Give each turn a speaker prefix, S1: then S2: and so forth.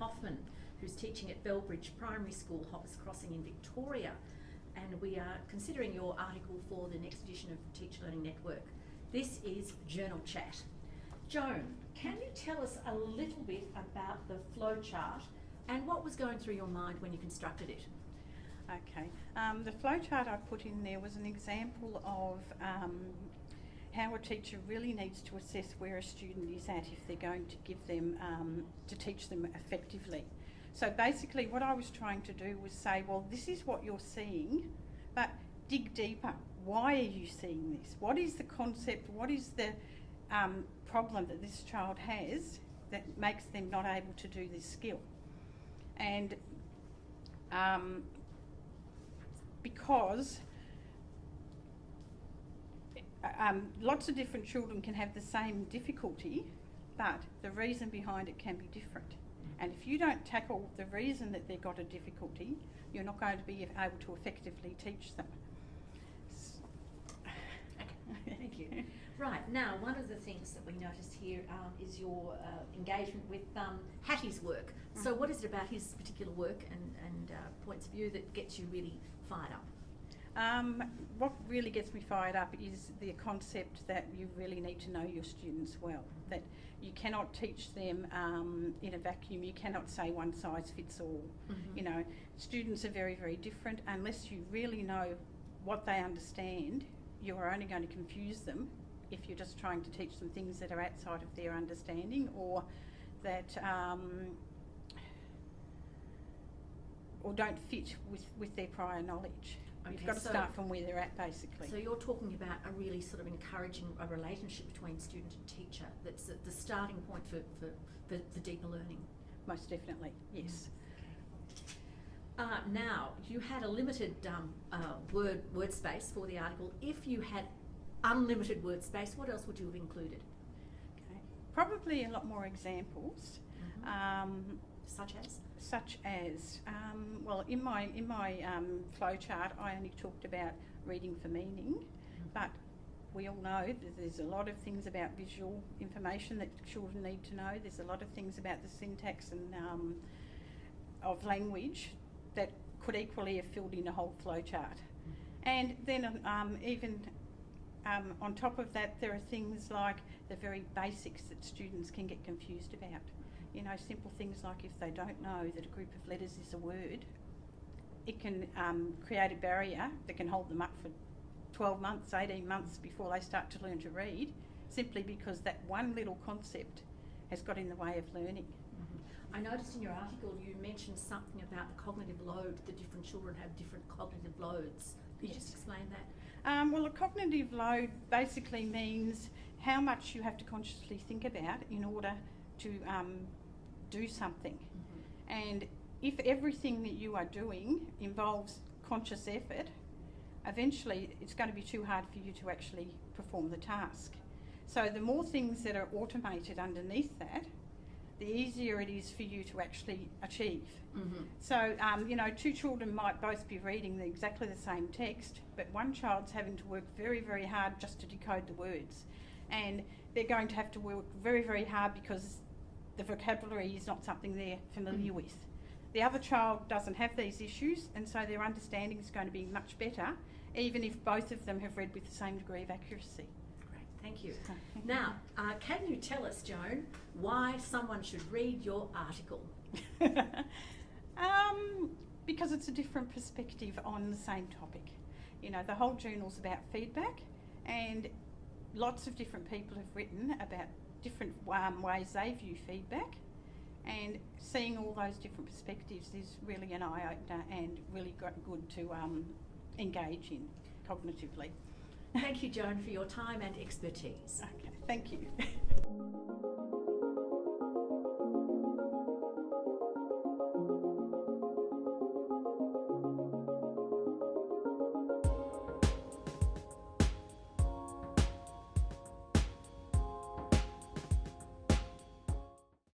S1: Hofmann, who's teaching at Bellbridge Primary School, Hoppers Crossing in Victoria. And we are considering your article for the next edition of Teacher Learning Network. This is Journal Chat. Joan, can you tell us a little bit about the flowchart and what was going through your mind when you constructed it?
S2: Okay, the flowchart I put in there was an example of how a teacher really needs to assess where a student is at if they're going to give them, to teach them effectively. So basically what I was trying to do was say, well, this is what you're seeing, but dig deeper. Why are you seeing this? What is the concept? What is the problem that this child has that makes them not able to do this skill? And because lots of different children can have the same difficulty, but the reason behind it can be different. And if you don't tackle the reason that they've got a difficulty, you're not going to be able to effectively teach them.
S1: Okay, thank you. Right, now one of the things that we noticed here is your engagement with Hattie's work. So what is it about his particular work and points of view that gets you really fired up?
S2: What really gets me fired up is the concept that you really need to know your students well, that you cannot teach them in a vacuum. You cannot say one size fits all. You know, students are very, very different. Unless you really know what they understand, you are only going to confuse them if you're just trying to teach them things that are outside of their understanding or that or don't fit with their prior knowledge. Okay, you've got to start from where they're at, basically.
S1: So you're talking about a really sort of encouraging a relationship between student and teacher. That's the starting point for the deeper learning.
S2: Most definitely, yes.
S1: Now, you had a limited word space for the article. If you had unlimited word space, what else would you have included?
S2: Okay. Probably a lot more examples.
S1: Such as?
S2: Well, in my flowchart, I only talked about reading for meaning, but we all know that there's a lot of things about visual information that children need to know. There's a lot of things about the syntax and of language that could equally have filled in a whole flowchart. And then even on top of that, there are things like the very basics that students can get confused about. You know, simple things like if they don't know that a group of letters is a word, it can create a barrier that can hold them up for 12 months, 18 months before they start to learn to read, simply because that one little concept has got in the way of learning.
S1: I noticed in your article you mentioned something about the cognitive load. The different children have different cognitive loads. Could you just explain that?
S2: Well, a cognitive load basically means how much you have to consciously think about in order to do something. And if everything that you are doing involves conscious effort, eventually it's going to be too hard for you to actually perform the task. So the more things that are automated underneath that, the easier it is for you to actually achieve. So, you know, two children might both be reading exactly the same text, but one child's having to work very, very hard just to decode the words. And they're going to have to work very, very hard because the vocabulary is not something they're familiar with. The other child doesn't have these issues, and so their understanding is going to be much better, even if both of them have read with the same degree of accuracy.
S1: Great, thank you. Now, can you tell us, Joan, why someone should read your article?
S2: Because it's a different perspective on the same topic. You know, the whole journal's about feedback, and lots of different people have written about different ways they view feedback, and seeing all those different perspectives is really an eye-opener and really good to engage in cognitively.
S1: Thank you, Joan, for your time and expertise.
S2: Okay, thank you.